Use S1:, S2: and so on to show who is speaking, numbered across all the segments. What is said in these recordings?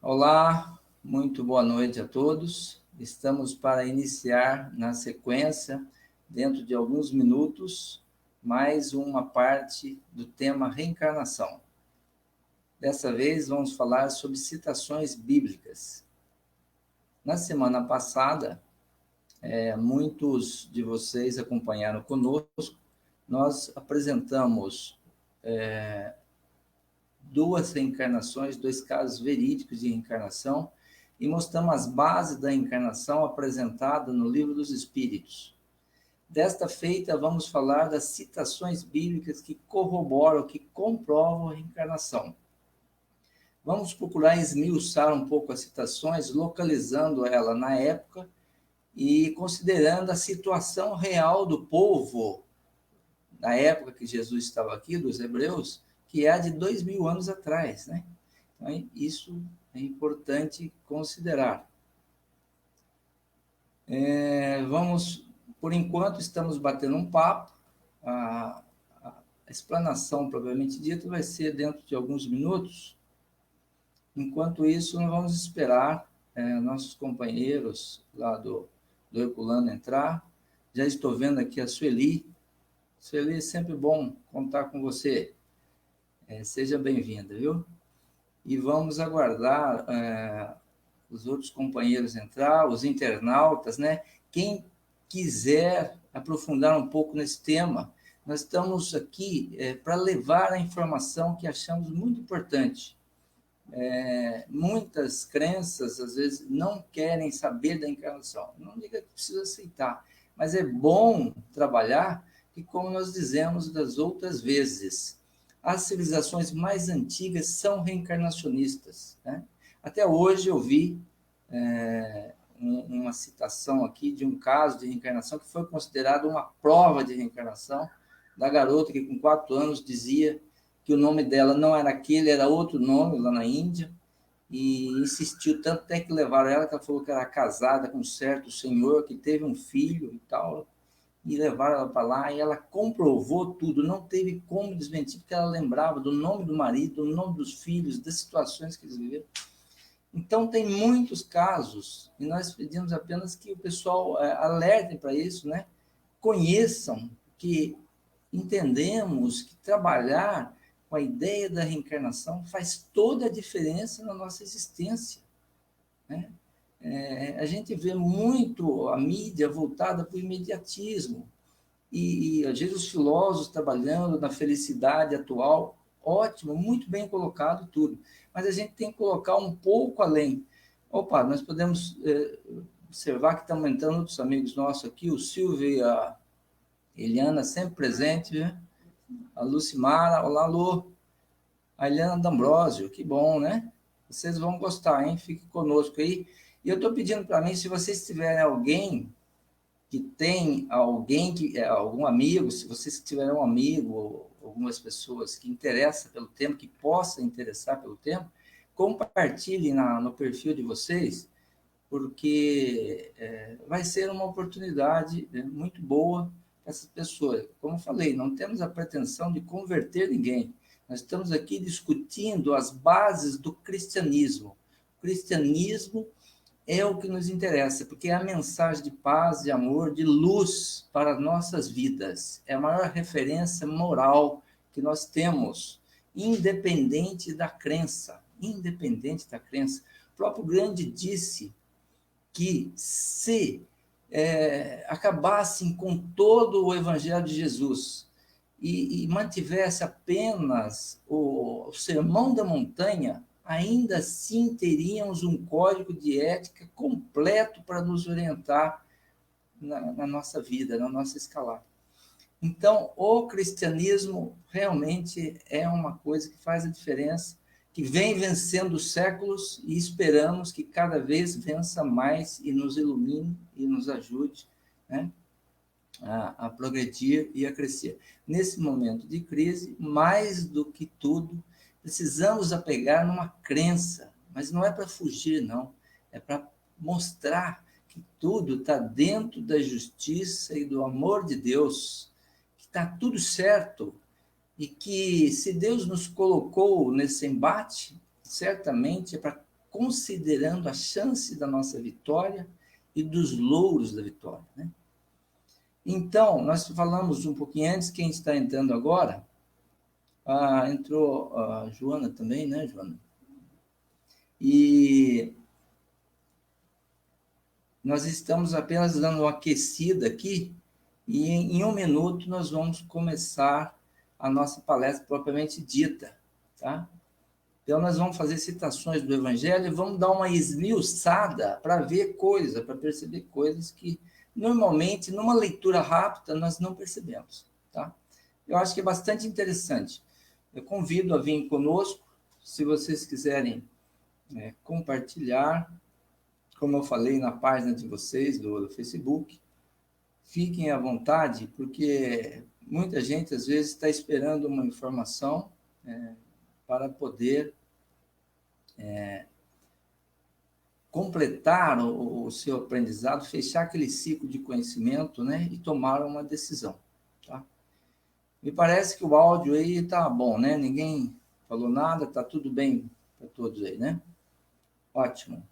S1: Olá, muito boa noite a todos. Estamos para iniciar na sequência, dentro de alguns minutos, mais uma parte do tema reencarnação. Dessa vez vamos falar sobre citações bíblicas. Na semana passada, muitos de vocês acompanharam conosco, nós apresentamos duas reencarnações, dois casos verídicos de reencarnação, e mostramos as bases da reencarnação apresentada no Livro dos Espíritos. Desta feita, vamos falar das citações bíblicas que corroboram, que comprovam a reencarnação. Vamos procurar esmiuçar um pouco as citações, localizando ela na época e considerando a situação real do povo, na época que Jesus estava aqui, dos hebreus, que é a de 2000 anos atrás, né? Então, isso é importante considerar. Por enquanto, estamos batendo um papo. A explanação, propriamente dita, vai ser dentro de alguns minutos. Enquanto isso, nós vamos esperar nossos companheiros lá do Herculano entrar. Já estou vendo aqui a Sueli. Sueli, é sempre bom contar com você. Seja bem-vinda, viu? E vamos aguardar os outros companheiros entrar, os internautas, né? Quem quiser aprofundar um pouco nesse tema, nós estamos aqui para levar a informação que achamos muito importante. Muitas crenças, às vezes, não querem saber da encarnação. Não diga que precisa aceitar, mas é bom trabalhar, e como nós dizemos das outras vezes, as civilizações mais antigas são reencarnacionistas, né? Até hoje eu vi uma citação aqui de um caso de reencarnação que foi considerado uma prova de reencarnação, da garota que com 4 anos dizia que o nome dela não era aquele, era outro nome lá na Índia, e insistiu tanto até que levaram ela, que ela falou que era casada com um certo senhor, que teve um filho e tal, e levaram ela para lá, e ela comprovou tudo, não teve como desmentir, porque ela lembrava do nome do marido, do nome dos filhos, das situações que eles viveram. Então, tem muitos casos, e nós pedimos apenas que o pessoal alerte para isso, né? Conheçam que entendemos que trabalhar com a ideia da reencarnação faz toda a diferença na nossa existência, né? A gente vê muito a mídia voltada para o imediatismo, e às vezes os filósofos trabalhando na felicidade atual, ótimo, muito bem colocado tudo, mas a gente tem que colocar um pouco além. Opa, nós podemos observar que estão entrando outros amigos nossos aqui, o Silvio e a Eliana, sempre presente, né? A Lucimara, olá, Lu. A Eliana D'Ambrosio, que bom, né? Vocês vão gostar, hein? Fique conosco aí. E eu estou pedindo para mim, se vocês tiverem alguém que tem algum amigo, se vocês tiverem um amigo ou algumas pessoas que interessam pelo tema, que possa interessar pelo tema, compartilhem no perfil de vocês, porque vai ser uma oportunidade muito boa para essas pessoas. Como eu falei, não temos a pretensão de converter ninguém. Nós estamos aqui discutindo as bases do cristianismo. O cristianismo é o que nos interessa, porque é a mensagem de paz, de amor, de luz para as nossas vidas. É a maior referência moral que nós temos, independente da crença. Independente da crença. O próprio Gandhi disse que se acabassem com todo o Evangelho de Jesus e mantivesse apenas o Sermão da Montanha, ainda assim teríamos um código de ética completo para nos orientar na nossa vida, na nossa escalada. Então, o cristianismo realmente é uma coisa que faz a diferença, que vem vencendo os séculos e esperamos que cada vez vença mais e nos ilumine e nos ajude, né, a progredir e a crescer. Nesse momento de crise, mais do que tudo, precisamos apegar numa crença, mas não é para fugir, não. É para mostrar que tudo está dentro da justiça e do amor de Deus, que está tudo certo, e que se Deus nos colocou nesse embate, certamente é para considerando a chance da nossa vitória e dos louros da vitória, né? Então, nós falamos um pouquinho antes, quem está entrando agora, entrou a Joana também, né, Joana? E nós estamos apenas dando uma aquecida aqui, e em 1 minuto nós vamos começar a nossa palestra propriamente dita, tá? Então, nós vamos fazer citações do Evangelho e vamos dar uma esmiuçada para ver coisas, para perceber coisas que, normalmente, numa leitura rápida, nós não percebemos, tá? Eu acho que é bastante interessante. Eu convido a vir conosco, se vocês quiserem compartilhar, como eu falei na página de vocês, do Facebook, fiquem à vontade, porque muita gente, às vezes, está esperando uma informação para poder completar o seu aprendizado, fechar aquele ciclo de conhecimento, né, e tomar uma decisão, tá? Me parece que o áudio aí tá bom, né? Ninguém falou nada, tá tudo bem para todos aí, né? Ótimo.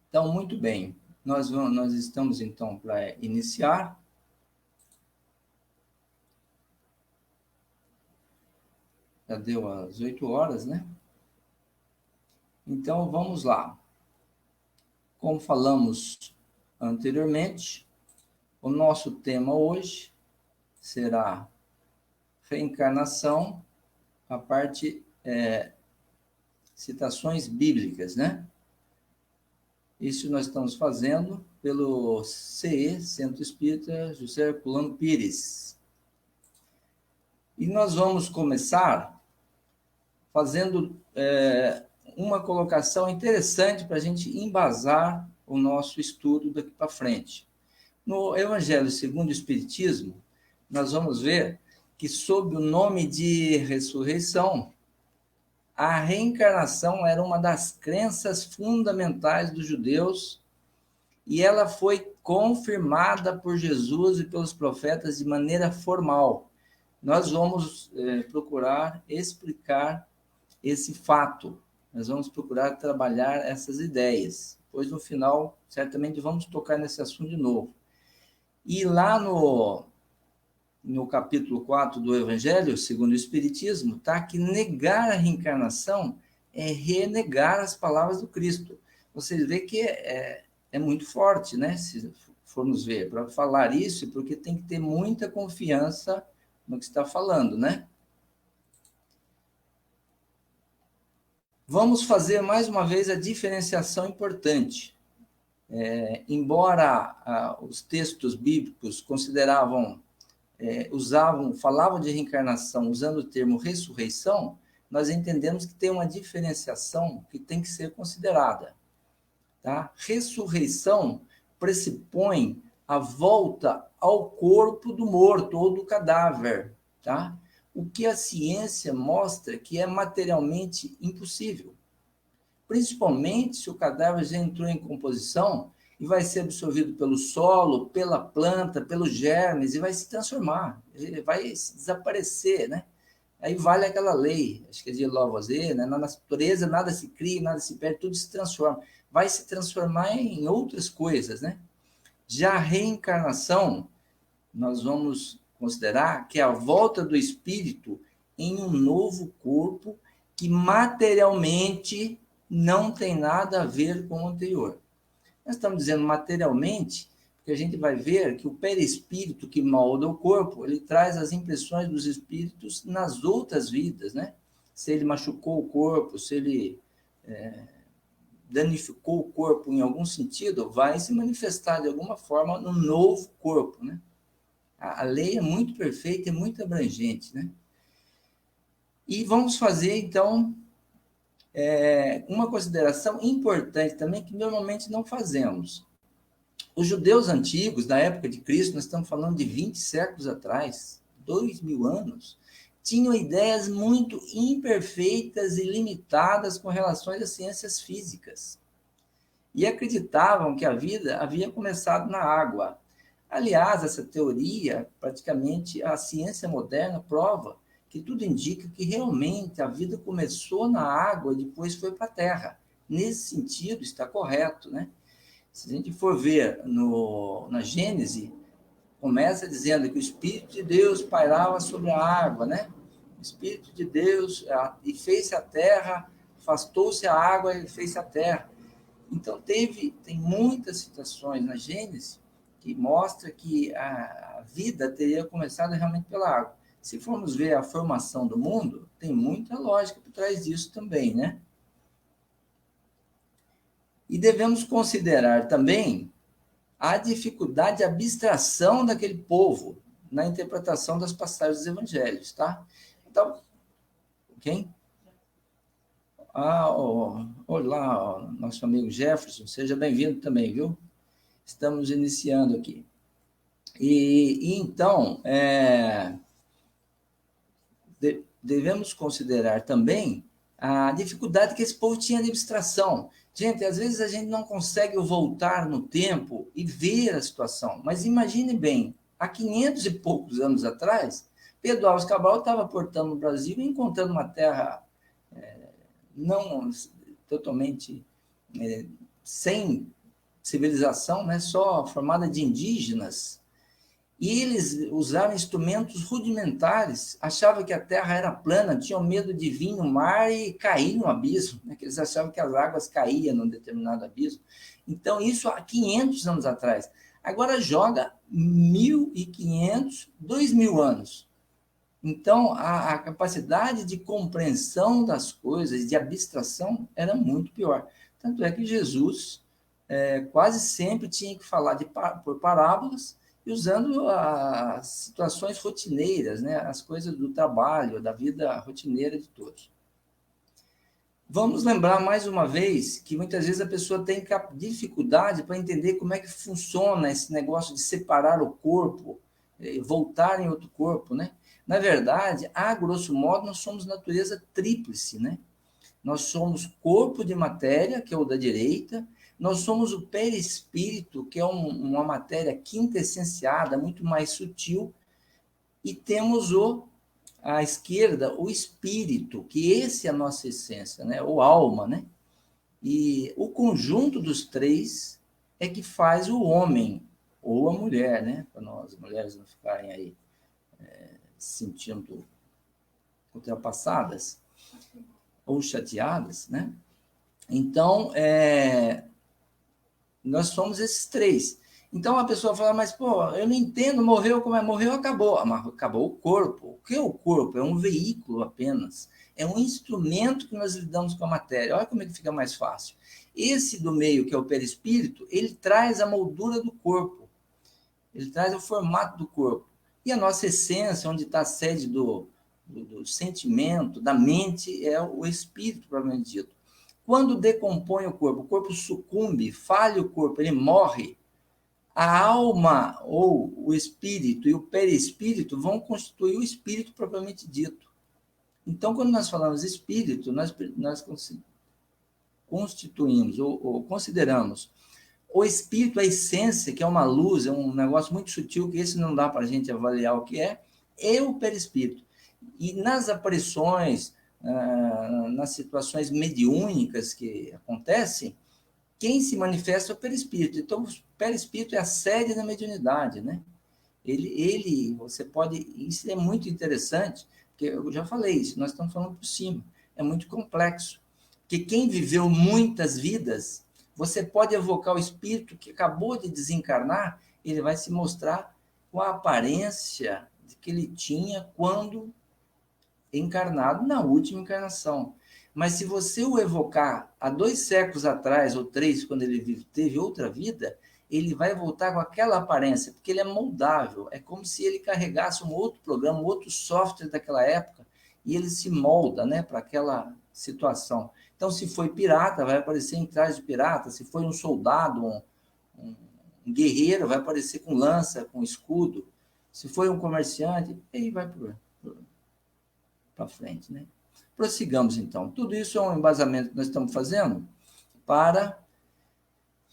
S1: Então, muito bem. Nós estamos, então, para iniciar. Já deu as 8 horas, né? Então, vamos lá. Como falamos anteriormente, o nosso tema hoje será reencarnação, a parte citações bíblicas, né? Isso nós estamos fazendo pelo CE, Centro Espírita José Herculano Pires. E nós vamos começar fazendo uma colocação interessante para a gente embasar o nosso estudo daqui para frente. No Evangelho segundo o Espiritismo, nós vamos ver que, sob o nome de ressurreição, a reencarnação era uma das crenças fundamentais dos judeus e ela foi confirmada por Jesus e pelos profetas de maneira formal. Nós vamos procurar explicar esse fato, nós vamos procurar trabalhar essas ideias, pois no final, certamente, vamos tocar nesse assunto de novo. E lá no capítulo 4 do Evangelho, segundo o Espiritismo, tá que negar a reencarnação é renegar as palavras do Cristo. Você vê que é muito forte, né? Se formos ver, para falar isso, porque tem que ter muita confiança no que está falando, né? Vamos fazer mais uma vez a diferenciação importante. Embora os textos bíblicos falavam de reencarnação usando o termo ressurreição, nós entendemos que tem uma diferenciação que tem que ser considerada, tá? Ressurreição pressupõe a volta ao corpo do morto ou do cadáver, tá? O que a ciência mostra que é materialmente impossível, principalmente se o cadáver já entrou em composição e vai ser absorvido pelo solo, pela planta, pelos germes, e vai se transformar, vai desaparecer, né? Aí vale aquela lei, acho que é de Lavoisier, né? Na natureza nada se cria, nada se perde, tudo se transforma. Vai se transformar em outras coisas, né? Já a reencarnação, nós vamos considerar que é a volta do espírito em um novo corpo que materialmente não tem nada a ver com o anterior. Nós estamos dizendo materialmente, porque a gente vai ver que o perispírito que molda o corpo, ele traz as impressões dos espíritos nas outras vidas, né? Se ele machucou o corpo, se ele danificou o corpo em algum sentido, vai se manifestar de alguma forma no novo corpo, né? A lei é muito perfeita e muito abrangente, né? E vamos fazer, então, uma consideração importante também que normalmente não fazemos. Os judeus antigos, da época de Cristo, nós estamos falando de 20 séculos atrás, 2000 anos, tinham ideias muito imperfeitas e limitadas com relação às ciências físicas. E acreditavam que a vida havia começado na água. Aliás, essa teoria, praticamente, a ciência moderna prova que tudo indica que realmente a vida começou na água e depois foi para a terra. Nesse sentido, está correto, né? Se a gente for ver na Gênese, começa dizendo que o Espírito de Deus pairava sobre a água, né? O Espírito de Deus e fez a terra, afastou-se a água e fez a terra. Então, tem muitas citações na Gênesis que mostra que a vida teria começado realmente pela água. Se formos ver a formação do mundo, tem muita lógica por trás disso também, né? E devemos considerar também a dificuldade de abstração daquele povo na interpretação das passagens dos evangelhos, tá? Então, quem? Olá, nosso amigo Jefferson, seja bem-vindo também, viu? Estamos iniciando aqui. Então, devemos considerar também a dificuldade que esse povo tinha de abstração. Gente, às vezes a gente não consegue voltar no tempo e ver a situação, mas imagine bem, há 500 e poucos anos atrás, Pedro Álvares Cabral estava portando no Brasil e encontrando uma terra não totalmente sem civilização, né, só formada de indígenas, e eles usaram instrumentos rudimentares, achavam que a terra era plana, tinham medo de vir no mar e cair no abismo, né? Eles achavam que as águas caíam num determinado abismo. Então, isso há 500 anos atrás. Agora joga 1.500, 2.000 anos. Então, a capacidade de compreensão das coisas, de abstração, era muito pior. Tanto é que Jesus quase sempre tinha que falar por parábolas, e usando as situações rotineiras, né? As coisas do trabalho, da vida rotineira de todos. Vamos lembrar mais uma vez que muitas vezes a pessoa tem dificuldade para entender como é que funciona esse negócio de separar o corpo, voltar em outro corpo, né? Na verdade, a grosso modo, nós somos natureza tríplice, né? Nós somos corpo de matéria, que é o da direita, nós somos o perispírito, que é uma matéria quintessenciada, muito mais sutil, e temos à esquerda o espírito, que esse é a nossa essência, né? Ou alma, né? E o conjunto dos três é que faz o homem, ou a mulher, né? Para nós, as mulheres não ficarem aí se sentindo ultrapassadas ou chateadas, né? Então, nós somos esses três. Então, a pessoa fala, mas, pô, eu não entendo, morreu, como é? Morreu, acabou. Acabou o corpo. O que é o corpo? É um veículo apenas. É um instrumento que nós lidamos com a matéria. Olha como é que fica mais fácil. Esse do meio, que é o perispírito, ele traz a moldura do corpo. Ele traz o formato do corpo. E a nossa essência, onde está a sede do sentimento, da mente, é o espírito, propriamente dito. Quando decompõe o corpo sucumbe, falha o corpo, ele morre, a alma ou o espírito e o perispírito vão constituir o espírito propriamente dito. Então, quando nós falamos espírito, nós constituímos ou consideramos o espírito, a essência, que é uma luz, é um negócio muito sutil, que esse não dá para a gente avaliar o que é, e o perispírito. E nas aparições, nas situações mediúnicas que acontecem, quem se manifesta é o perispírito. Então, o perispírito é a sede da mediunidade, né? Você pode... Isso é muito interessante, porque eu já falei isso, nós estamos falando por cima. É muito complexo. Porque quem viveu muitas vidas, você pode evocar o espírito que acabou de desencarnar, ele vai se mostrar com a aparência que ele tinha quando encarnado na última encarnação. Mas se você o evocar há 2 séculos atrás, ou 3, quando ele teve outra vida, ele vai voltar com aquela aparência, porque ele é moldável. É como se ele carregasse um outro programa, um outro software daquela época, e ele se molda, né, para aquela situação. Então, se foi pirata, vai aparecer em traje de pirata. Se foi um soldado, um guerreiro, vai aparecer com lança, com escudo. Se foi um comerciante, aí vai para frente, né? Prossigamos, então. Tudo isso é um embasamento que nós estamos fazendo para...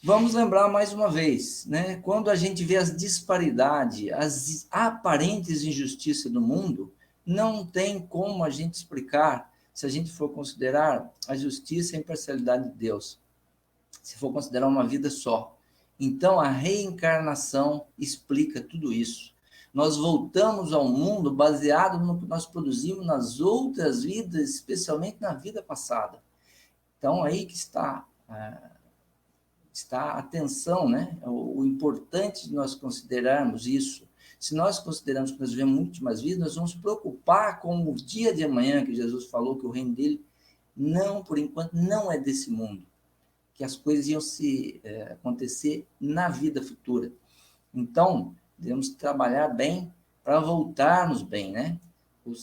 S1: Vamos lembrar mais uma vez, né? Quando a gente vê as disparidades, as aparentes injustiças do mundo, Não tem como a gente explicar se a gente for considerar a justiça e a imparcialidade de Deus, se for considerar uma vida só. Então, a reencarnação explica tudo isso. Nós voltamos ao mundo baseado no que nós produzimos nas outras vidas, especialmente na vida passada. Então, aí que está a atenção, né? O importante de nós considerarmos isso. Se nós consideramos que nós vivemos últimas vidas, nós vamos nos preocupar com o dia de amanhã, que Jesus falou que o reino dele, não, por enquanto, não é desse mundo, que as coisas iam acontecer na vida futura. Então, devemos trabalhar bem para voltarmos bem, né?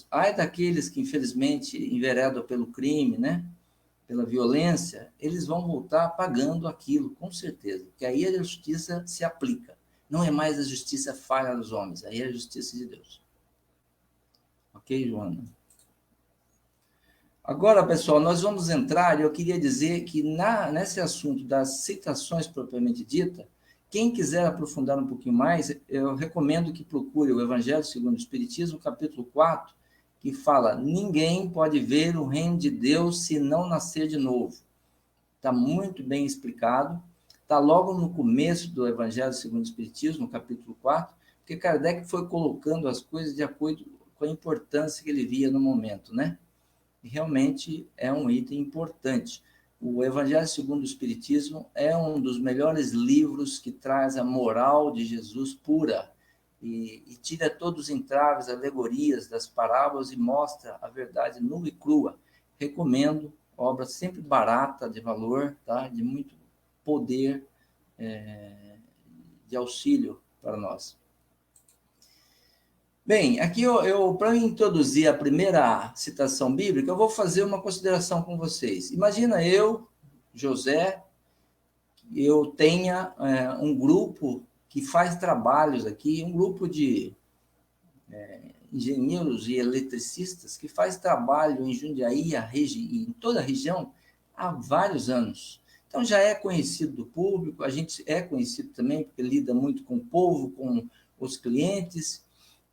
S1: Ai daqueles que, infelizmente, enveredam pelo crime, né? Pela violência, eles vão voltar pagando aquilo, com certeza. Porque aí a justiça se aplica. Não é mais a justiça falha dos homens, aí é a justiça de Deus. Ok, Joana? Agora, pessoal, nós vamos entrar, e eu queria dizer que nesse assunto das citações propriamente dita, quem quiser aprofundar um pouquinho mais, eu recomendo que procure o Evangelho segundo o Espiritismo, capítulo 4, que fala: ninguém pode ver o reino de Deus se não nascer de novo. Está muito bem explicado. Está logo no começo do Evangelho segundo o Espiritismo, no capítulo 4, porque Kardec foi colocando as coisas de acordo com a importância que ele via no momento, né? E realmente é um item importante. O Evangelho segundo o Espiritismo é um dos melhores livros que traz a moral de Jesus pura e tira todos os entraves, alegorias das parábolas e mostra a verdade nua e crua. Recomendo, obra sempre barata, de valor, tá? De muito poder, de auxílio para nós. Bem, aqui para introduzir a primeira citação bíblica, eu vou fazer uma consideração com vocês. Imagina eu, José, eu tenha um grupo que faz trabalhos aqui, um grupo de engenheiros e eletricistas que faz trabalho em Jundiaí e em toda a região há vários anos. Então já é conhecido do público, a gente é conhecido também porque lida muito com o povo, com os clientes.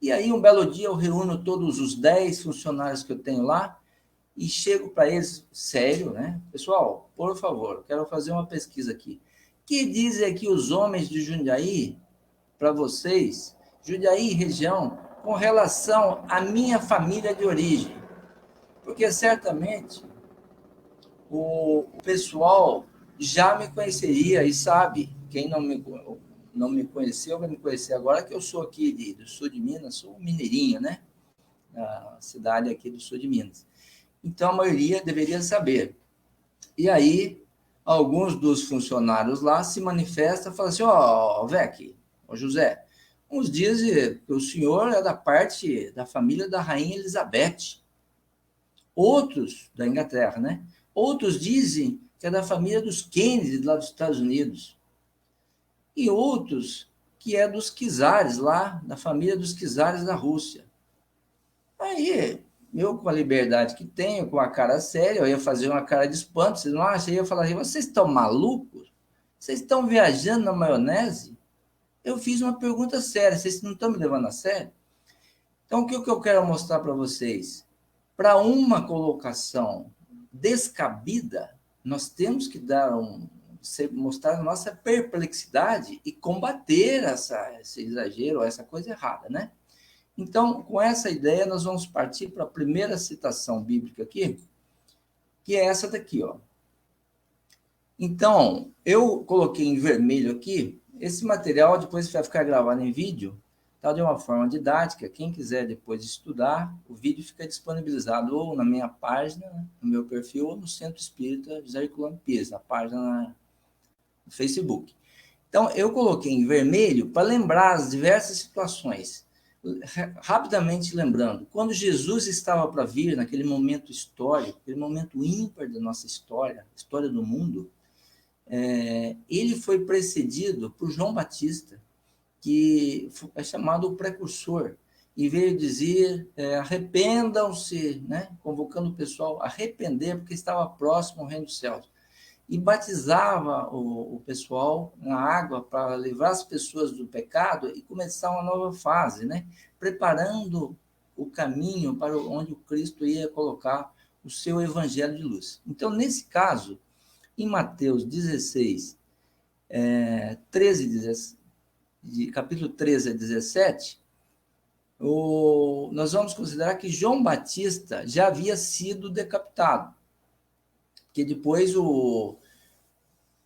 S1: E aí, um belo dia, eu reúno todos os 10 funcionários que eu tenho lá e chego para eles, sério, né? Pessoal, por favor, quero fazer uma pesquisa aqui. Que dizem aqui os homens de Jundiaí, para vocês, Jundiaí região, com relação à minha família de origem? Porque certamente o pessoal já me conheceria e sabe, quem não me conheceu, vai me conhecer agora, que eu sou aqui do sul de Minas, sou mineirinho, né? Da cidade aqui do sul de Minas. Então, a maioria deveria saber. E aí, alguns dos funcionários lá se manifestam e falam assim: ó, Vec, ó José, uns dizem que o senhor é da parte da família da rainha Elizabeth. Outros, da Inglaterra, né? Outros dizem que é da família dos Kennedy, lá dos Estados Unidos. E outros que é dos czares lá, da família dos czares da Rússia. Aí, eu com a liberdade que tenho, com a cara séria, eu ia fazer uma cara de espanto, vocês não acham? Eu ia falar assim: vocês estão malucos? Vocês estão viajando na maionese? Eu fiz uma pergunta séria, vocês não estão me levando a sério? Então, o que eu quero mostrar para vocês? Para uma colocação descabida, nós temos que mostrar a nossa perplexidade e combater esse exagero, essa coisa errada, né? Então, com essa ideia, nós vamos partir para a primeira citação bíblica aqui, que é essa daqui, ó. Então, eu coloquei em vermelho aqui, esse material depois vai ficar gravado em vídeo, tá, de uma forma didática. Quem quiser depois estudar, o vídeo fica disponibilizado ou na minha página, no meu perfil, ou no Centro Espírita José Herculano Pires, na página no Facebook. Então, eu coloquei em vermelho para lembrar as diversas situações. Rapidamente lembrando, quando Jesus estava para vir, naquele momento histórico, aquele momento ímpar da nossa história do mundo, ele foi precedido por João Batista, que é chamado o precursor, e veio dizer: arrependam-se, né? Convocando o pessoal a arrepender, porque estava próximo ao reino dos céus. E batizava o pessoal na água para livrar as pessoas do pecado e começar uma nova fase, né? Preparando o caminho para onde o Cristo ia colocar o seu evangelho de luz. Então, nesse caso, em Mateus 16, 13, de capítulo 13 a 17, nós vamos considerar que João Batista já havia sido decapitado. Que depois,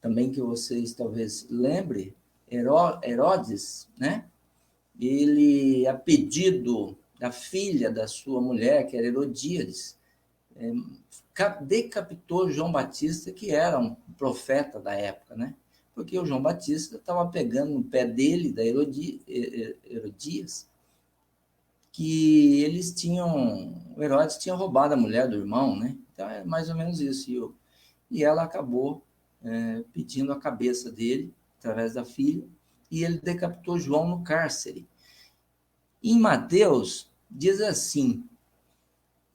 S1: também que vocês talvez lembrem, Herodes, né? Ele, a pedido da filha da sua mulher, que era Herodíades, decapitou João Batista, que era um profeta da época, né? Porque o João Batista estava pegando no pé dele, da Herodias, que eles o Herodes tinha roubado a mulher do irmão, né? Então é mais ou menos isso. E ela acabou pedindo a cabeça dele, através da filha, e ele decapitou João no cárcere. Em Mateus, diz assim: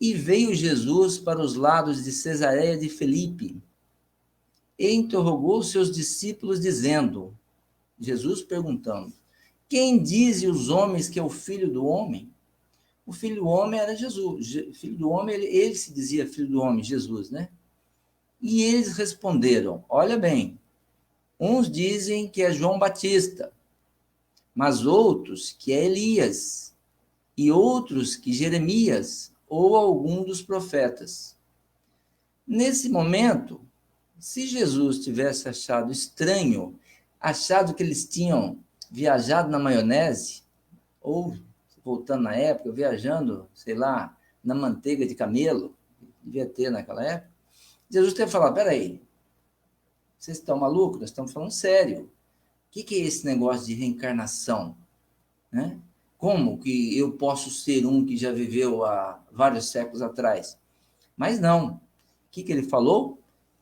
S1: e veio Jesus para os lados de Cesareia de Filipe, e interrogou seus discípulos, dizendo, Jesus perguntando, quem dizem os homens que é o Filho do Homem? O Filho do Homem era Jesus. Filho do Homem, ele se dizia Filho do Homem, Jesus, né? E eles responderam, olha bem, uns dizem que é João Batista, mas outros que é Elias, e outros que Jeremias ou algum dos profetas. Nesse momento, se Jesus tivesse achado estranho, achado que eles tinham viajado na maionese, ou, voltando na época, viajando, sei lá, na manteiga de camelo, devia ter naquela época, Jesus teria falado, peraí, vocês estão malucos? Nós estamos falando sério. O que é esse negócio de reencarnação? Né? Como que eu posso ser um que já viveu há vários séculos atrás? Mas não. O que ele falou?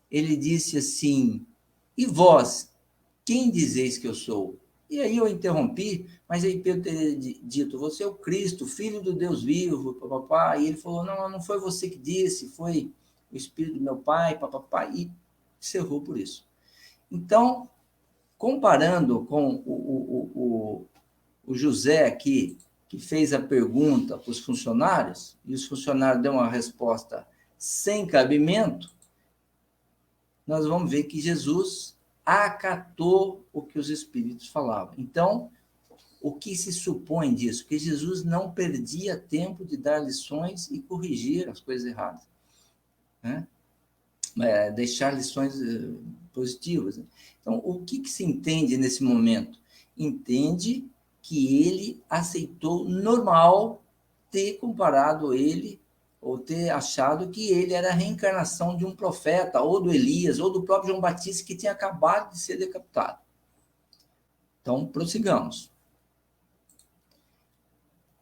S1: Ele disse assim, e vós, quem dizeis que eu sou? E aí eu interrompi, mas aí Pedro teria dito, você é o Cristo, filho do Deus vivo, papapá. E ele falou, não foi você que disse, foi o Espírito do meu Pai, papapá, e encerrou por isso. Então, comparando com o José aqui, que fez a pergunta para os funcionários, e os funcionários deu uma resposta sem cabimento, nós vamos ver que Jesus acatou o que os espíritos falavam. Então, o que se supõe disso? Que Jesus não perdia tempo de dar lições e corrigir as coisas erradas, né? Deixar lições positivas. Então, o que se entende nesse momento? Entende que ele aceitou normal ter comparado ele, ou ter achado que ele era a reencarnação de um profeta, ou do Elias, ou do próprio João Batista, que tinha acabado de ser decapitado. Então, prossigamos.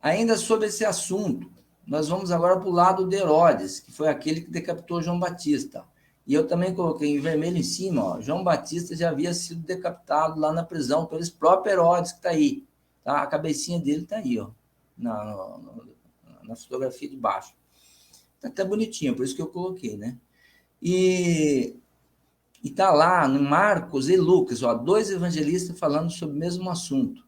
S1: Ainda sobre esse assunto, nós vamos agora para o lado de Herodes, que foi aquele que decapitou João Batista. E eu também coloquei em vermelho em cima, ó, João Batista já havia sido decapitado lá na prisão pelo próprio Herodes, que está aí. Tá? A cabecinha dele está aí, ó, na fotografia de baixo. Está até bonitinho, por isso que eu coloquei, né? E está lá no Marcos e Lucas, ó, dois evangelistas falando sobre o mesmo assunto.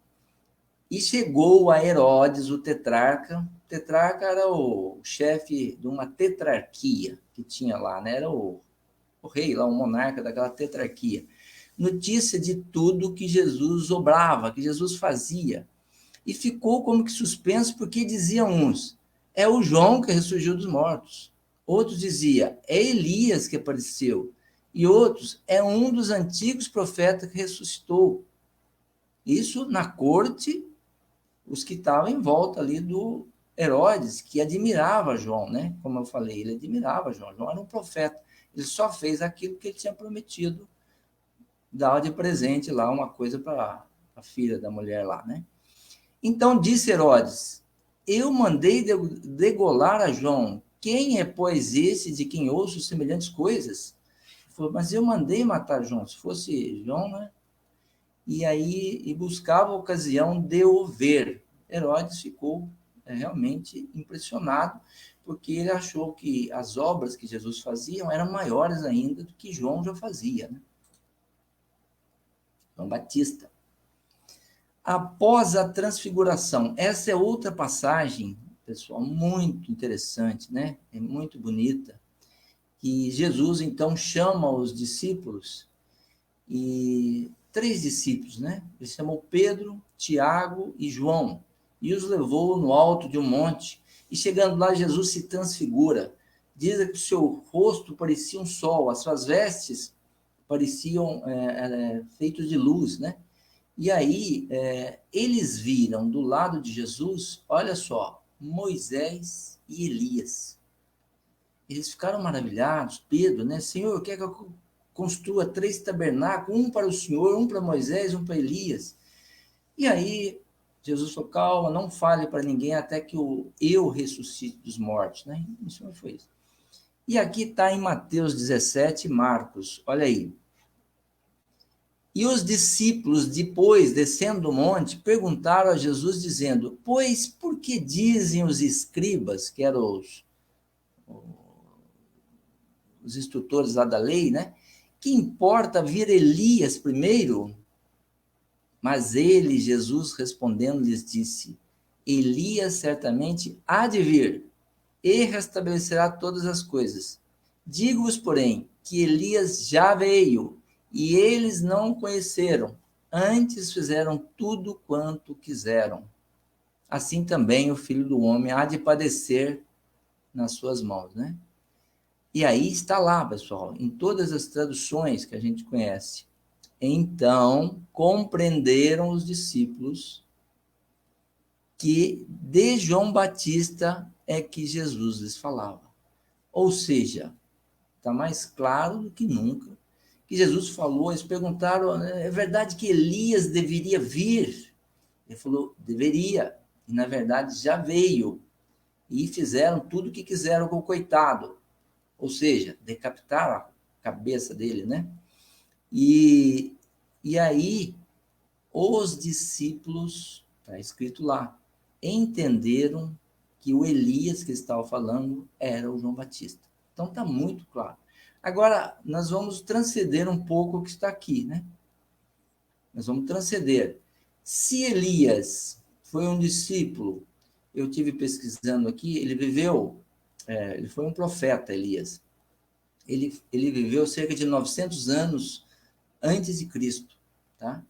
S1: E chegou a Herodes, o tetrarca. O tetrarca era o chefe de uma tetrarquia que tinha lá, né? Era o rei, lá, o monarca daquela tetrarquia. Notícia de tudo que Jesus obrava, que Jesus fazia. E ficou como que suspenso, porque diziam uns, é o João que ressurgiu dos mortos. Outros diziam, é Elias que apareceu. E outros, é um dos antigos profetas que ressuscitou. Isso na corte, os que estavam em volta ali do Herodes, que admirava João, né? Como eu falei, ele admirava João. João era um profeta. Ele só fez aquilo que ele tinha prometido, dar de presente lá uma coisa para a filha da mulher lá, né? Então disse Herodes, eu mandei degolar a João. Quem é, pois, esse de quem ouço semelhantes coisas? Ele falou, mas eu mandei matar João. Se fosse João, né? E aí buscava a ocasião de o ver. Herodes ficou realmente impressionado, porque ele achou que as obras que Jesus fazia eram maiores ainda do que João já fazia, né? João Batista. Após a transfiguração, essa é outra passagem pessoal, muito interessante, né? É muito bonita. E Jesus, então, chama os discípulos, e 3 discípulos, né? Ele chamou Pedro, Tiago e João, e os levou no alto de um monte, e chegando lá, Jesus se transfigura. Diz que o seu rosto parecia um sol, as suas vestes pareciam feitos de luz, né? E aí, eles viram do lado de Jesus, olha só, Moisés e Elias. Eles ficaram maravilhados, Pedro, né? Senhor, quer que eu construa 3 tabernáculos, um para o Senhor, um para Moisés, um para Elias? E aí, Jesus falou, calma, não fale para ninguém até que eu ressuscite dos mortos, né? O Senhor foi isso. E aqui está em Mateus 17, Marcos, olha aí. E os discípulos, depois, descendo do monte, perguntaram a Jesus, dizendo, pois por que dizem os escribas, que eram os instrutores lá da lei, né? Que importa vir Elias primeiro? Mas ele, Jesus, respondendo, lhes disse, Elias certamente há de vir e restabelecerá todas as coisas. Digo-vos, porém, que Elias já veio e eles não o conheceram, antes fizeram tudo quanto quiseram. Assim também o Filho do Homem há de padecer nas suas mãos, né? E aí está lá, pessoal, em todas as traduções que a gente conhece. Então, compreenderam os discípulos que de João Batista é que Jesus lhes falava. Ou seja, está mais claro do que nunca que Jesus falou. Eles perguntaram, é verdade que Elias deveria vir? Ele falou, deveria, e na verdade já veio, e fizeram tudo o que quiseram com o coitado, ou seja, decapitaram a cabeça dele, né? E aí, os discípulos, está escrito lá, entenderam que o Elias que estava falando era o João Batista. Então está muito claro. Agora, nós vamos transcender um pouco o que está aqui, né? Nós vamos transcender. Se Elias foi um discípulo, eu tive pesquisando aqui, ele viveu, ele foi um profeta, Elias. Ele viveu cerca de 900 anos antes de Cristo, tá?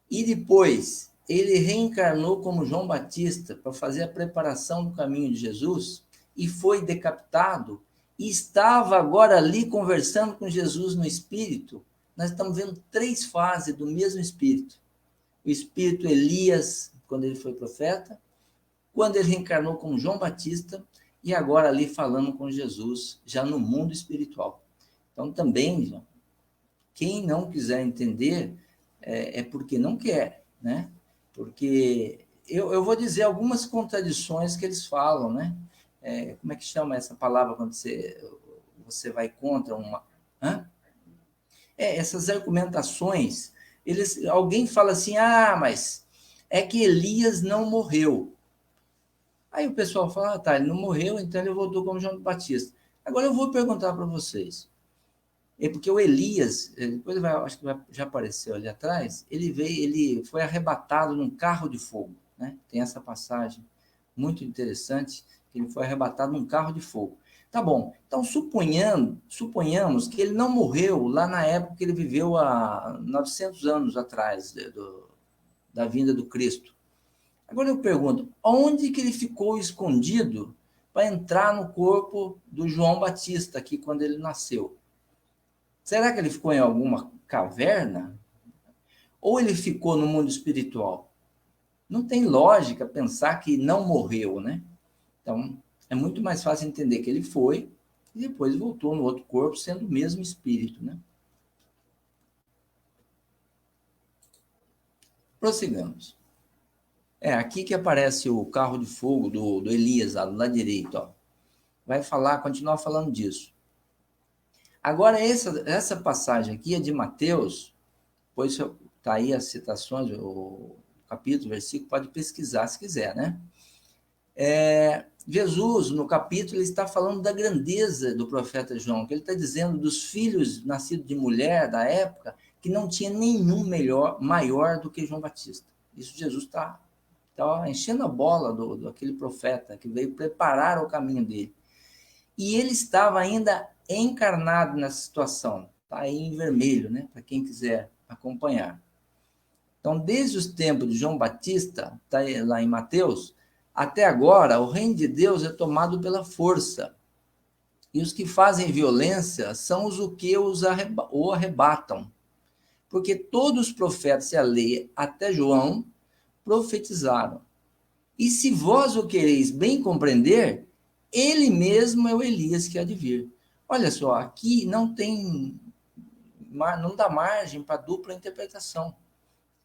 S1: E depois, ele reencarnou como João Batista para fazer a preparação do caminho de Jesus e foi decapitado e estava agora ali conversando com Jesus no Espírito. Nós estamos vendo 3 fases do mesmo Espírito. O Espírito Elias, quando ele foi profeta, quando ele reencarnou como João Batista e agora ali falando com Jesus, já no mundo espiritual. Então também, quem não quiser entender, é porque não quer, né? Porque eu vou dizer algumas contradições que eles falam, né? Como é que chama essa palavra quando você vai contra uma... Hã? Essas argumentações, alguém fala assim, mas é que Elias não morreu. Aí o pessoal fala, tá, ele não morreu, então ele voltou como João Batista. Agora eu vou perguntar para vocês, porque o Elias, depois acho que já apareceu ali atrás, ele foi arrebatado num carro de fogo, né? Tem essa passagem muito interessante, que ele foi arrebatado num carro de fogo. Tá bom, então suponhamos que ele não morreu lá na época que ele viveu há 900 anos atrás da vinda do Cristo. Agora eu pergunto, onde que ele ficou escondido para entrar no corpo do João Batista aqui quando ele nasceu? Será que ele ficou em alguma caverna? Ou ele ficou no mundo espiritual? Não tem lógica pensar que não morreu, né? Então, é muito mais fácil entender que ele foi e depois voltou no outro corpo, sendo o mesmo espírito, né? Prossigamos. Aqui que aparece o carro de fogo do Elias, lá do lado direito, ó. Vai continuar falando disso. Agora, essa passagem aqui é de Mateus, pois está aí as citações, o capítulo, o versículo, pode pesquisar se quiser, né? Jesus, no capítulo, ele está falando da grandeza do profeta João, que ele está dizendo dos filhos nascidos de mulher da época, que não tinha nenhum maior do que João Batista. Isso Jesus está estava enchendo a bola daquele profeta que veio preparar o caminho dele. E ele estava ainda encarnado nessa situação. Está aí em vermelho, né? Para quem quiser acompanhar. Então, desde os tempos de João Batista, está lá em Mateus, até agora, o reino de Deus é tomado pela força. E os que fazem violência são os que o arrebatam. Porque todos os profetas e a lei, até João, profetizaram. E se vós o quereis bem compreender, ele mesmo é o Elias que há de vir. Olha só, aqui não dá margem para dupla interpretação.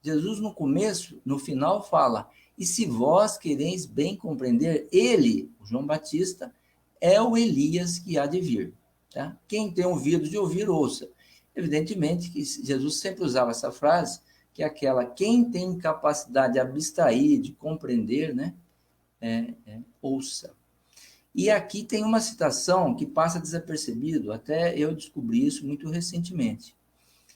S1: Jesus no começo, no final fala, e se vós quereis bem compreender, ele, João Batista, é o Elias que há de vir. Tá? Quem tem ouvido de ouvir, ouça. Evidentemente que Jesus sempre usava essa frase, que é aquela, quem tem capacidade de abstrair, de compreender, né? Ouça. E aqui tem uma citação que passa desapercebido, até eu descobri isso muito recentemente.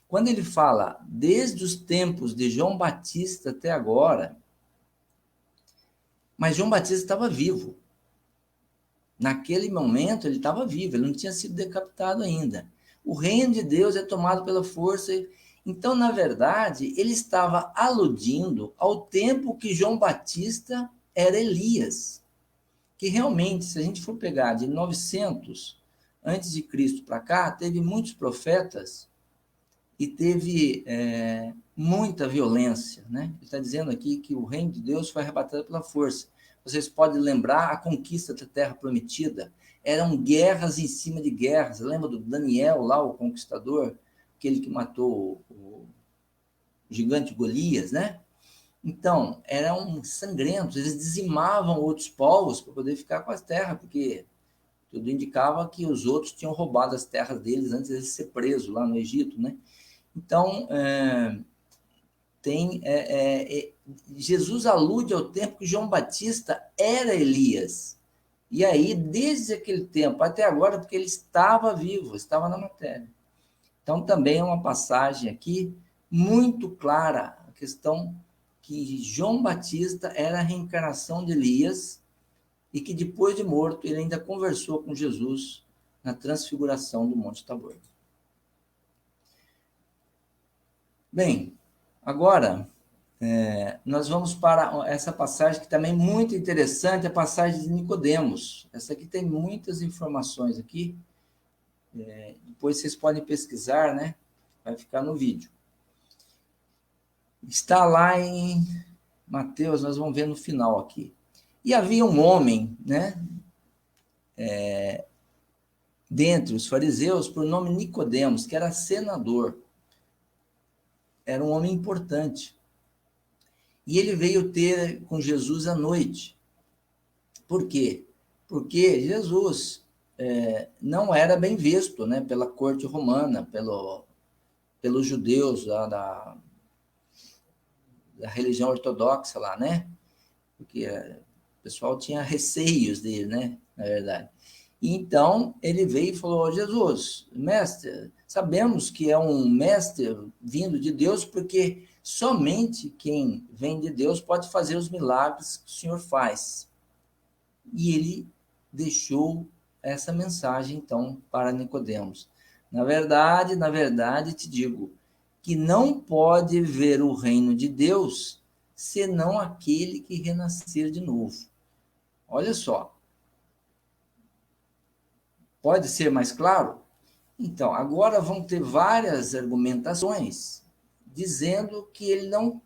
S1: Quando ele fala, desde os tempos de João Batista até agora, mas João Batista estava vivo. Naquele momento ele estava vivo, ele não tinha sido decapitado ainda. O reino de Deus é tomado pela força. Então, na verdade, ele estava aludindo ao tempo que João Batista era Elias. Que realmente, se a gente for pegar de 900 antes de Cristo para cá, teve muitos profetas e teve muita violência, né? Ele está dizendo aqui que o reino de Deus foi arrebatado pela força. Vocês podem lembrar a conquista da Terra Prometida. Eram guerras em cima de guerras. Lembra do Daniel lá, o conquistador? Aquele que matou o gigante Golias, né? Então, eram sangrentos. Eles dizimavam outros povos para poder ficar com as terras, porque tudo indicava que os outros tinham roubado as terras deles antes de ser preso lá no Egito, né? Então, Jesus alude ao tempo que João Batista era Elias. E aí, desde aquele tempo até agora, porque ele estava vivo, estava na matéria. Então, também é uma passagem aqui muito clara, a questão que João Batista era a reencarnação de Elias e que depois de morto ele ainda conversou com Jesus na transfiguração do Monte Tabor. Bem, agora nós vamos para essa passagem que também é muito interessante, a passagem de Nicodemos. Essa aqui tem muitas informações aqui. Depois vocês podem pesquisar, né? Vai ficar no vídeo. Está lá em Mateus, nós vamos ver no final aqui. E havia um homem, né? Dentre os fariseus, por nome Nicodemos, que era senador. Era um homem importante. E ele veio ter com Jesus à noite. Por quê? Porque Jesus não era bem visto, né, pela corte romana, pelos judeus da religião ortodoxa lá, né? Porque o pessoal tinha receios dele, né, na verdade. E então ele veio e falou: Jesus, mestre, sabemos que é um mestre vindo de Deus, porque somente quem vem de Deus pode fazer os milagres que o Senhor faz. E ele deixou essa mensagem, então, para Nicodemos. Na verdade, te digo que não pode ver o reino de Deus senão aquele que renascer de novo. Olha só. Pode ser mais claro? Então, agora vão ter várias argumentações dizendo que ele não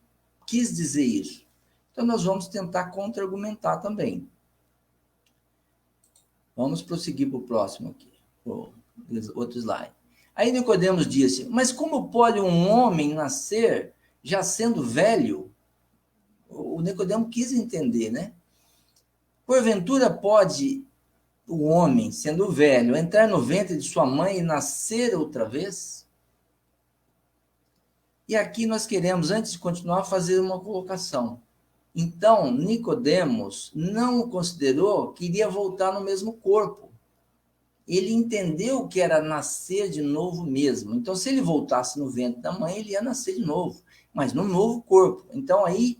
S1: quis dizer isso. Então, nós vamos tentar contra-argumentar também. Vamos prosseguir para o próximo aqui, outro slide. Aí Nicodemos disse: mas como pode um homem nascer já sendo velho? O Nicodemo quis entender, né? Porventura pode o homem, sendo velho, entrar no ventre de sua mãe e nascer outra vez? E aqui nós queremos, antes de continuar, fazer uma colocação. Então, Nicodemos não considerou que iria voltar no mesmo corpo. Ele entendeu que era nascer de novo mesmo. Então, se ele voltasse no ventre da mãe, ele ia nascer de novo, mas no novo corpo. Então, aí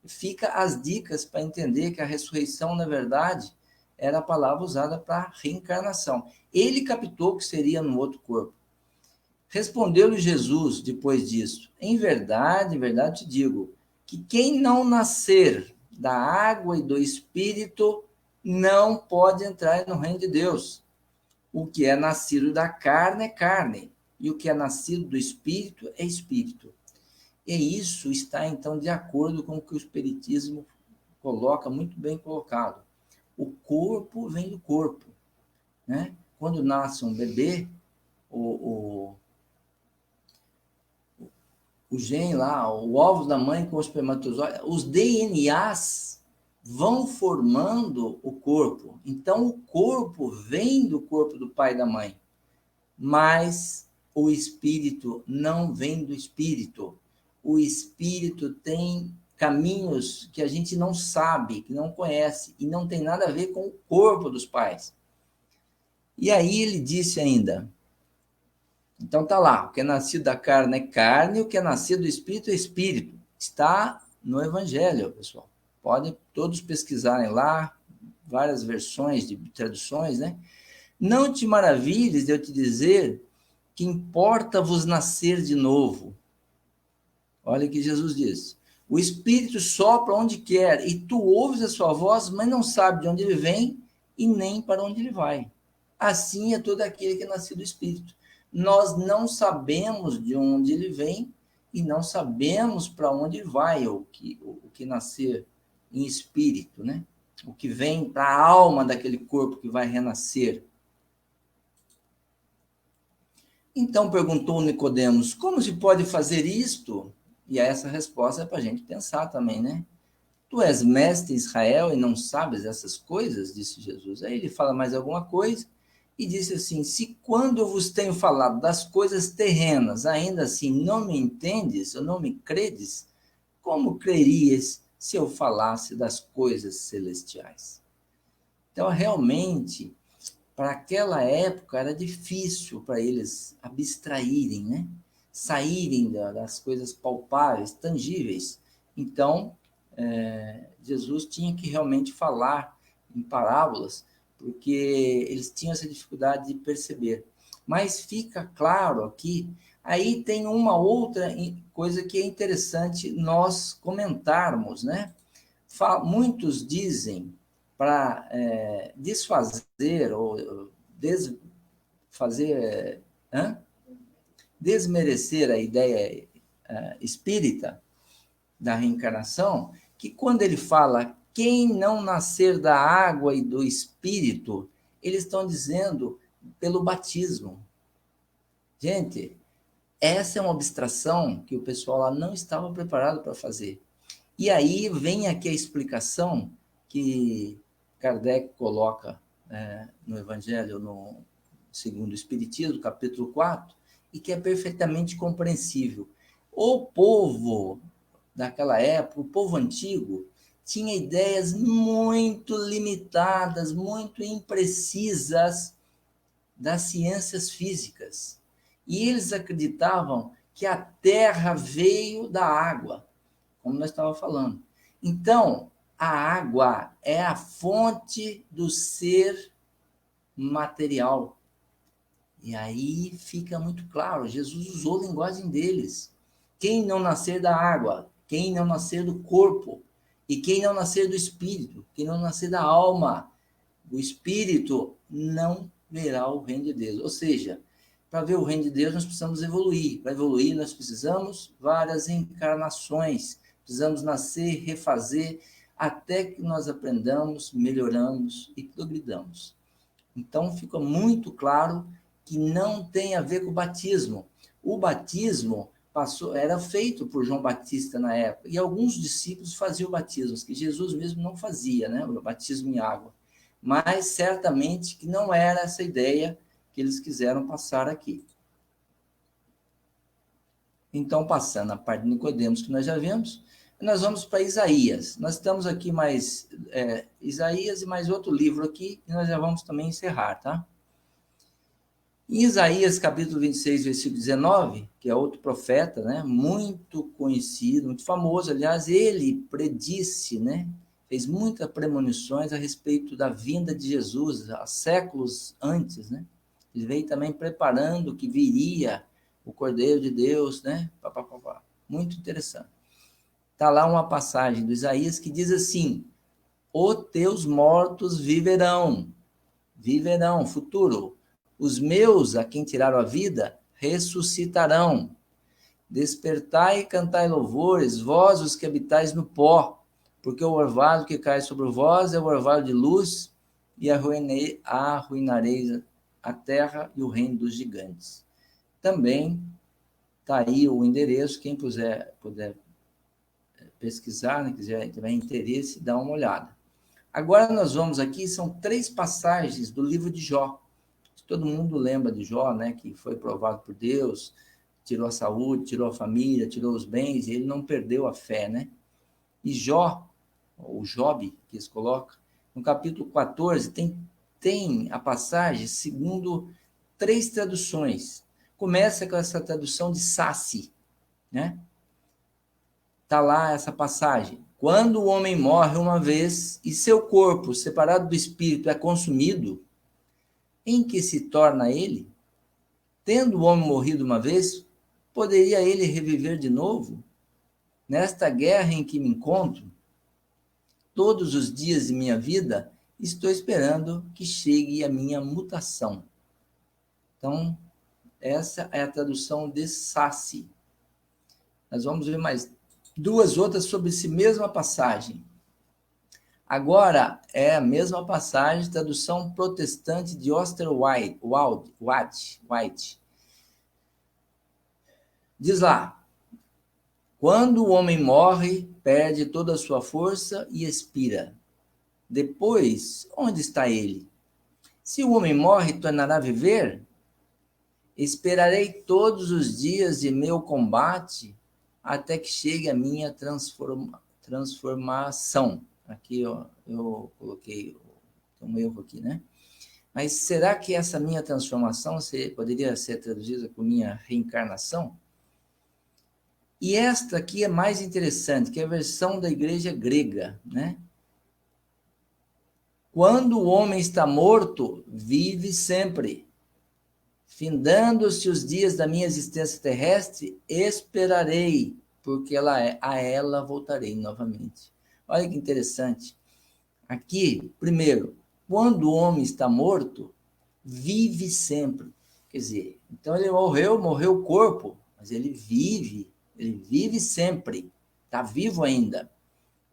S1: fica as dicas para entender que a ressurreição, na verdade, era a palavra usada para reencarnação. Ele captou que seria no outro corpo. Respondeu-lhe Jesus, depois disso, em verdade te digo, que quem não nascer da água e do Espírito não pode entrar no reino de Deus. O que é nascido da carne é carne, e o que é nascido do Espírito é Espírito. E isso está, então, de acordo com o que o Espiritismo coloca, muito bem colocado. O corpo vem do corpo, né? Quando nasce um bebê, o gene lá, o óvulo da mãe com o espermatozoide, os DNAs vão formando o corpo. Então, o corpo vem do corpo do pai e da mãe, mas o espírito não vem do espírito. O espírito tem caminhos que a gente não sabe, que não conhece, e não tem nada a ver com o corpo dos pais. E aí ele disse ainda, então tá lá, o que é nascido da carne é carne, o que é nascido do espírito é espírito. Está no Evangelho, pessoal. Podem todos pesquisarem lá, várias versões de traduções, né? Não te maravilhes de eu te dizer que importa-vos nascer de novo. Olha o que Jesus diz. O Espírito sopra onde quer, e tu ouves a sua voz, mas não sabe de onde ele vem e nem para onde ele vai. Assim é todo aquele que é nascido do Espírito. Nós não sabemos de onde ele vem e não sabemos para onde vai o que nascer em espírito, né? O que vem para a alma daquele corpo que vai renascer. Então perguntou Nicodemos, como se pode fazer isto? E essa resposta é para a gente pensar também, né? Tu és mestre em Israel e não sabes essas coisas? Disse Jesus. Aí ele fala mais alguma coisa e disse assim, se quando eu vos tenho falado das coisas terrenas, ainda assim não me entendes ou não me credes, como crerias se eu falasse das coisas celestiais? Então, realmente, para aquela época era difícil para eles abstraírem, né? Saírem das coisas palpáveis, tangíveis. Então, Jesus tinha que realmente falar em parábolas, porque eles tinham essa dificuldade de perceber. Mas fica claro aqui, aí tem uma outra coisa que é interessante nós comentarmos, né? Muitos dizem para desfazer ou fazer, desmerecer a ideia espírita da reencarnação, que quando ele fala quem não nascer da água e do espírito, eles estão dizendo pelo batismo. Gente, essa é uma abstração que o pessoal lá não estava preparado para fazer. E aí vem aqui a explicação que Kardec coloca no Evangelho, no segundo o Espiritismo, capítulo 4, e que é perfeitamente compreensível. O povo daquela época, o povo antigo, tinha ideias muito limitadas, muito imprecisas das ciências físicas. E eles acreditavam que a Terra veio da água, como nós estávamos falando. Então, a água é a fonte do ser material. E aí fica muito claro, Jesus usou a linguagem deles. Quem não nascer da água, quem não nascer do corpo, e quem não nascer do espírito, quem não nascer da alma, o espírito não verá o reino de Deus. Ou seja, para ver o reino de Deus, nós precisamos evoluir. Para evoluir, nós precisamos várias encarnações. Precisamos nascer, refazer, até que nós aprendamos, melhoramos e progridamos. Então, fica muito claro que não tem a ver com o batismo. O batismo era feito por João Batista na época, e alguns discípulos faziam batismos, que Jesus mesmo não fazia, né? O batismo em água. Mas certamente que não era essa ideia que eles quiseram passar aqui. Então, passando a parte de Nicodemos, que nós já vimos, nós vamos para Isaías. Nós estamos aqui mais Isaías e mais outro livro aqui, e nós já vamos também encerrar, tá? Em Isaías, capítulo 26, versículo 19, que é outro profeta, né, muito conhecido, muito famoso, aliás, ele predisse, né, fez muitas premonições a respeito da vinda de Jesus, há séculos antes, né? Ele veio também preparando que viria o Cordeiro de Deus, né? Muito interessante. Está lá uma passagem do Isaías que diz assim: os teus mortos viverão, viverão, futuro. Os meus, a quem tiraram a vida, ressuscitarão. Despertai e cantai louvores, vós os que habitais no pó, porque o orvalho que cai sobre vós é o orvalho de luz, e arruinareis a terra e o reino dos gigantes. Também está aí o endereço, quem puder pesquisar, né, tiver interesse, dá uma olhada. Agora nós vamos aqui, são 3 passagens do livro de Jó. Todo mundo lembra de Jó, né, que foi provado por Deus, tirou a saúde, tirou a família, tirou os bens, e ele não perdeu a fé, né? E Jó, ou Job, que eles colocam, no capítulo 14, tem a passagem segundo 3 traduções. Começa com essa tradução de Sassi, né? Está lá essa passagem. Quando o homem morre uma vez e seu corpo, separado do espírito, é consumido, em que se torna ele? Tendo o homem morrido uma vez, poderia ele reviver de novo? Nesta guerra em que me encontro, todos os dias de minha vida, estou esperando que chegue a minha mutação. Então, essa é a tradução de Sassi. Nós vamos ver mais 2 outras sobre essa mesma passagem. Agora é a mesma passagem, tradução protestante de Oscar Wilde. Diz lá: quando o homem morre, perde toda a sua força e expira. Depois, onde está ele? Se o homem morre, tornará a viver? Esperarei todos os dias de meu combate até que chegue a minha transformação. Aqui ó, eu coloquei um erro aqui, né? Mas será que essa minha transformação poderia ser traduzida por minha reencarnação? E esta aqui é mais interessante, que é a versão da igreja grega, né? Quando o homem está morto, vive sempre. Findando-se os dias da minha existência terrestre, esperarei, porque a ela voltarei novamente. Olha que interessante. Aqui, primeiro, quando o homem está morto, vive sempre. Quer dizer, então ele morreu o corpo, mas ele vive sempre, está vivo ainda.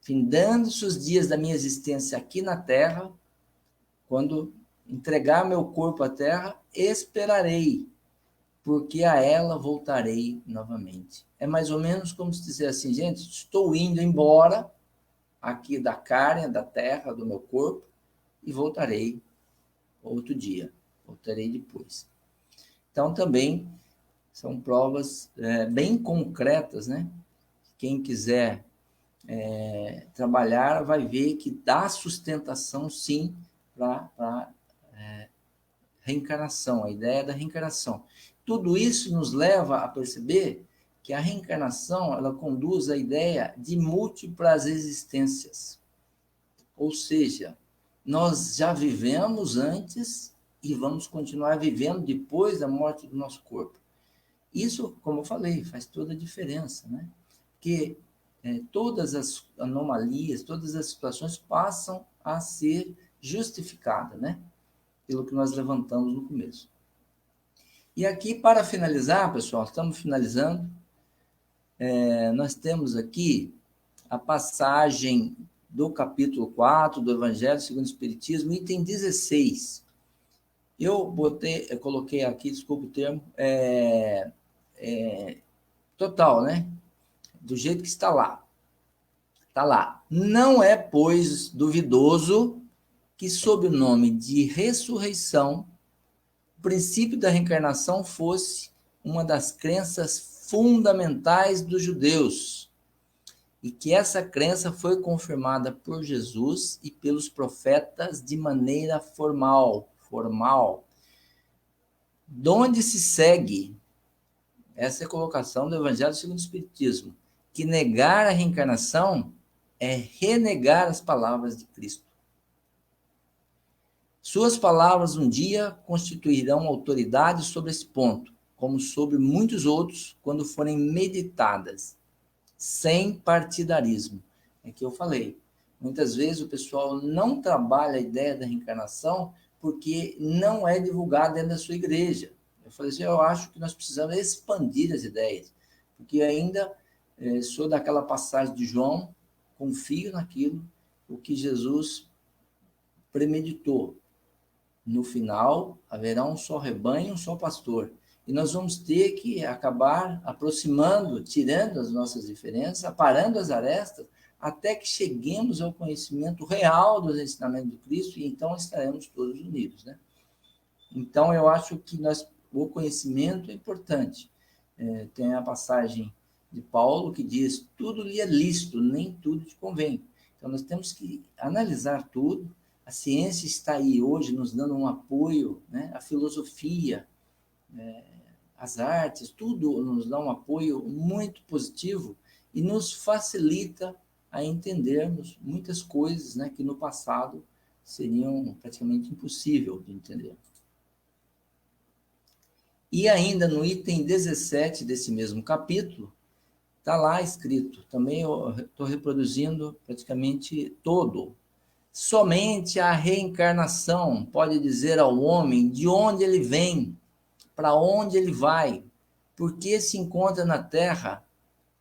S1: Findando-se os dias da minha existência aqui na Terra, quando entregar meu corpo à Terra, esperarei, porque a ela voltarei novamente. É mais ou menos como se dizer assim, gente, estou indo embora aqui da carne, da terra, do meu corpo, e voltarei outro dia, voltarei depois. Então, também são provas bem concretas, né? Quem quiser trabalhar vai ver que dá sustentação, sim, para reencarnação, a ideia da reencarnação. Tudo isso nos leva a perceber que a reencarnação ela conduz à ideia de múltiplas existências. Ou seja, nós já vivemos antes e vamos continuar vivendo depois da morte do nosso corpo. Isso, como eu falei, faz toda a diferença, né? Porque todas as anomalias, todas as situações passam a ser justificadas, né? Pelo que nós levantamos no começo. E aqui, para finalizar, pessoal, estamos finalizando, nós temos aqui a passagem do capítulo 4 do Evangelho segundo o Espiritismo, item 16. Eu coloquei aqui, desculpa o termo, total, né? Do jeito que está lá. Está lá. Não é, pois, duvidoso que, sob o nome de ressurreição, o princípio da reencarnação fosse uma das crenças fundamentais dos judeus e que essa crença foi confirmada por Jesus e pelos profetas de maneira formal. De onde se segue, essa é a colocação do Evangelho segundo o Espiritismo, que negar a reencarnação é renegar as palavras de Cristo. Suas palavras um dia constituirão autoridade sobre esse ponto, como sobre muitos outros, quando forem meditadas, sem partidarismo. É que eu falei. Muitas vezes o pessoal não trabalha a ideia da reencarnação porque não é divulgada dentro da sua igreja. Eu falei assim, eu acho que nós precisamos expandir as ideias, porque ainda sou daquela passagem de João, confio naquilo, o que Jesus premeditou. No final, haverá um só rebanho, um só pastor. E nós vamos ter que acabar aproximando, tirando as nossas diferenças, aparando as arestas, até que cheguemos ao conhecimento real dos ensinamentos de Cristo, e então estaremos todos unidos, né? Então, eu acho que o conhecimento é importante. Tem a passagem de Paulo que diz, tudo lhe é lícito, nem tudo te convém. Então, nós temos que analisar tudo. A ciência está aí hoje nos dando um apoio, né? A filosofia, as artes, tudo nos dá um apoio muito positivo e nos facilita a entendermos muitas coisas, né, que no passado seriam praticamente impossível de entender. E ainda no item 17 desse mesmo capítulo, está lá escrito, também eu estou reproduzindo praticamente todo. Somente a reencarnação pode dizer ao homem de onde ele vem, para onde ele vai, por que se encontra na Terra,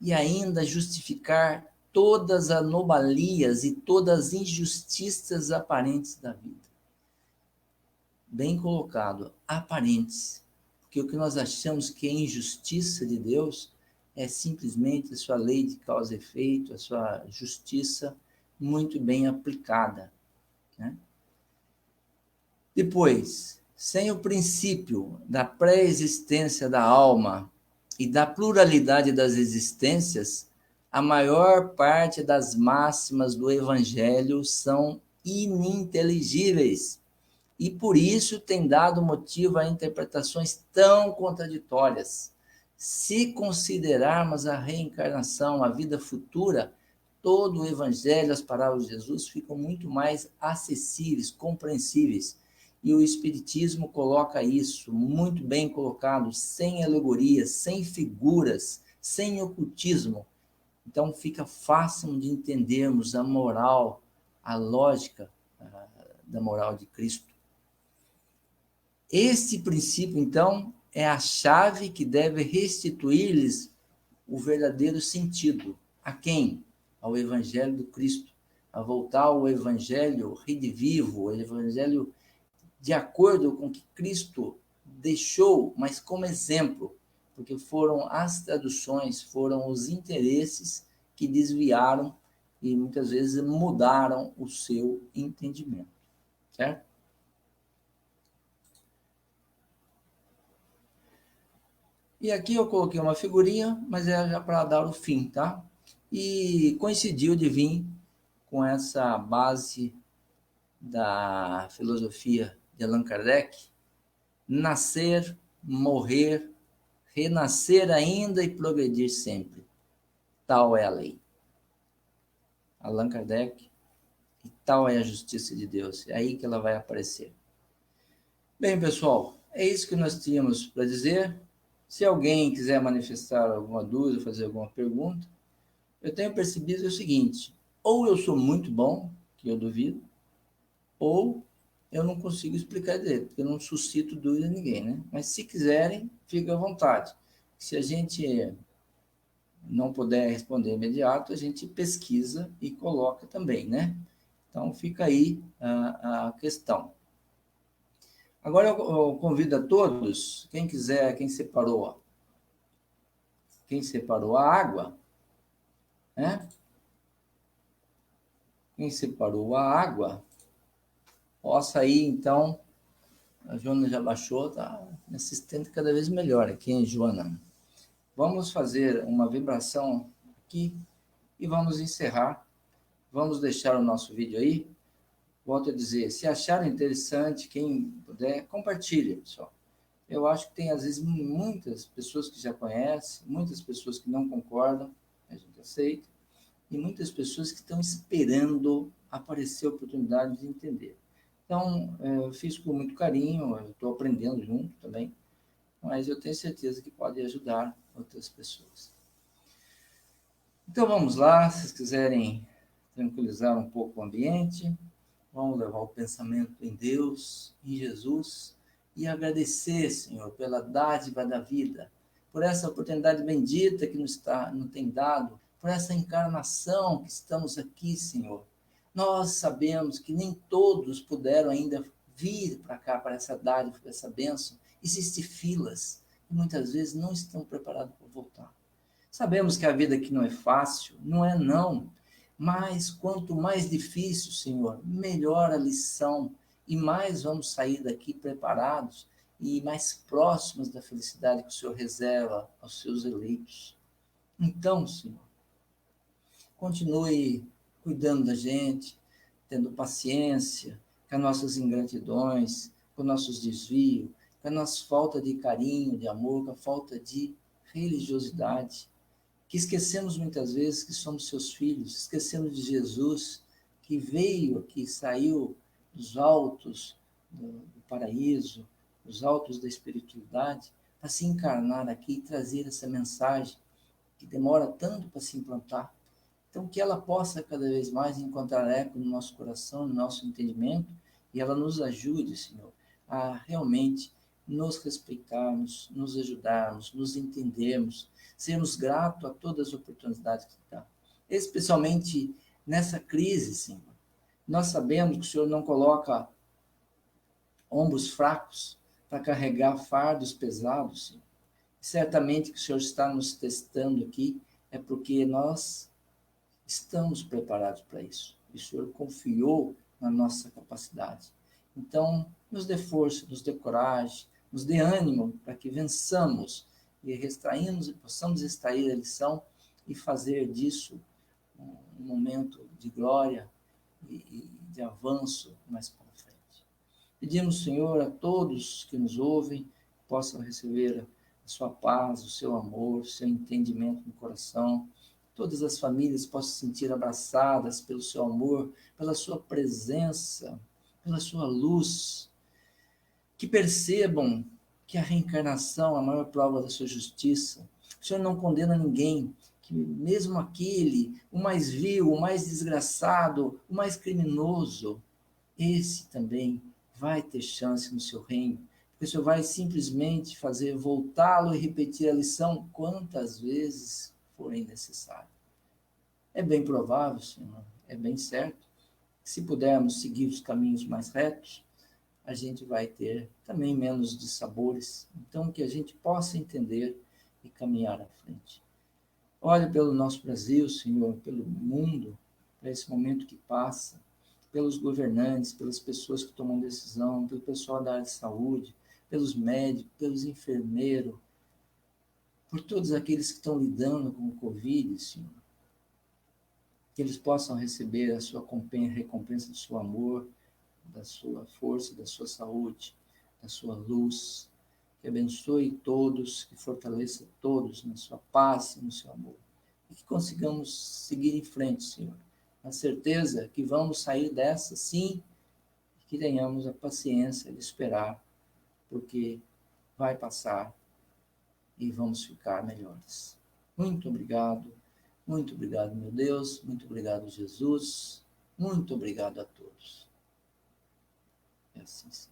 S1: e ainda justificar todas as anomalias e todas as injustiças aparentes da vida. Bem colocado, aparentes. Porque o que nós achamos que é injustiça de Deus é simplesmente a sua lei de causa e efeito, a sua justiça muito bem aplicada, né? Depois, sem o princípio da pré-existência da alma e da pluralidade das existências, a maior parte das máximas do Evangelho são ininteligíveis e por isso tem dado motivo a interpretações tão contraditórias. Se considerarmos a reencarnação, a vida futura, todo o Evangelho, as palavras de Jesus ficam muito mais acessíveis, compreensíveis. E o Espiritismo coloca isso muito bem colocado, sem alegorias, sem figuras, sem ocultismo. Então fica fácil de entendermos a moral, a lógica da moral de Cristo. Este princípio, então, é a chave que deve restituir-lhes o verdadeiro sentido. A quem? Ao Evangelho do Cristo. A voltar ao Evangelho redivivo, o Evangelho de acordo com o que Cristo deixou, mas como exemplo, porque foram as traduções, foram os interesses que desviaram e muitas vezes mudaram o seu entendimento, certo? E aqui eu coloquei uma figurinha, mas é já para dar o fim, tá? E coincidiu de vir com essa base da filosofia de Allan Kardec, nascer, morrer, renascer ainda e progredir sempre. Tal é a lei. Allan Kardec, e tal é a justiça de Deus. É aí que ela vai aparecer. Bem, pessoal, é isso que nós tínhamos para dizer. Se alguém quiser manifestar alguma dúvida, fazer alguma pergunta, eu tenho percebido o seguinte, ou eu sou muito bom, que eu duvido, ou eu não consigo explicar direito, porque eu não suscito dúvida a ninguém, né? Mas se quiserem, fique à vontade. Se a gente não puder responder imediato, a gente pesquisa e coloca também, né? Então, fica aí a questão. Agora eu convido a todos, quem quiser, quem separou a água, né? Quem separou a água, possa ir, então, a Joana já baixou, tá me assistindo cada vez melhor aqui, hein, Joana? Vamos fazer uma vibração aqui e vamos encerrar. Vamos deixar o nosso vídeo aí. Volto a dizer, se acharam interessante, quem puder, compartilhe, pessoal. Eu acho que tem, às vezes, muitas pessoas que já conhecem, muitas pessoas que não concordam, a gente aceita, e muitas pessoas que estão esperando aparecer a oportunidade de entender. Então, eu fiz com muito carinho, eu estou aprendendo junto também, mas eu tenho certeza que pode ajudar outras pessoas. Então, vamos lá, se vocês quiserem tranquilizar um pouco o ambiente, vamos levar o pensamento em Deus, em Jesus, e agradecer, Senhor, pela dádiva da vida, por essa oportunidade bendita que nos tem dado, por essa encarnação que estamos aqui, Senhor. Nós sabemos que nem todos puderam ainda vir para cá, para essa dádiva, para essa bênção. Existem filas e muitas vezes não estão preparados para voltar. Sabemos que a vida aqui não é fácil, não é não, mas quanto mais difícil, Senhor, melhor a lição e mais vamos sair daqui preparados e mais próximos da felicidade que o Senhor reserva aos seus eleitos. Então, Senhor, continue cuidando da gente, tendo paciência com as nossas ingratidões, com nossos desvios, com a nossa falta de carinho, de amor, com a falta de religiosidade, que esquecemos muitas vezes que somos seus filhos, esquecemos de Jesus, que veio, que saiu dos altos do paraíso, dos altos da espiritualidade, para se encarnar aqui e trazer essa mensagem que demora tanto para se implantar. Então, que ela possa cada vez mais encontrar eco no nosso coração, no nosso entendimento, e ela nos ajude, Senhor, a realmente nos respeitarmos, nos ajudarmos, nos entendermos, sermos gratos a todas as oportunidades que dá. Especialmente nessa crise, Senhor. Nós sabemos que o Senhor não coloca ombros fracos para carregar fardos pesados, Senhor. Certamente que o Senhor está nos testando aqui é porque nós estamos preparados para isso. E o Senhor confiou na nossa capacidade. Então, nos dê força, nos dê coragem, nos dê ânimo para que vençamos e restraímos e possamos extrair a lição e fazer disso um momento de glória e de avanço mais para frente. Pedimos, Senhor, a todos que nos ouvem, possam receber a sua paz, o seu amor, o seu entendimento no coração. Todas as famílias possam se sentir abraçadas pelo seu amor, pela sua presença, pela sua luz. Que percebam que a reencarnação é a maior prova da sua justiça. O Senhor não condena ninguém, que mesmo aquele, o mais vil, o mais desgraçado, o mais criminoso, esse também vai ter chance no seu reino, porque o Senhor vai simplesmente fazer voltá-lo e repetir a lição quantas vezes forem necessário. É bem provável, Senhor, é bem certo, que se pudermos seguir os caminhos mais retos, a gente vai ter também menos dissabores. Então, que a gente possa entender e caminhar à frente. Olhe pelo nosso Brasil, Senhor, pelo mundo, para esse momento que passa, pelos governantes, pelas pessoas que tomam decisão, pelo pessoal da área de saúde, pelos médicos, pelos enfermeiros, por todos aqueles que estão lidando com o Covid, Senhor. Que eles possam receber a sua recompensa do seu amor, da sua força, da sua saúde, da sua luz. Que abençoe todos, que fortaleça todos na sua paz e no seu amor. E que consigamos seguir em frente, Senhor. Na certeza que vamos sair dessa, sim, e que tenhamos a paciência de esperar, porque vai passar e vamos ficar melhores. Muito obrigado, meu Deus, muito obrigado, Jesus, muito obrigado a todos. É assim, sim.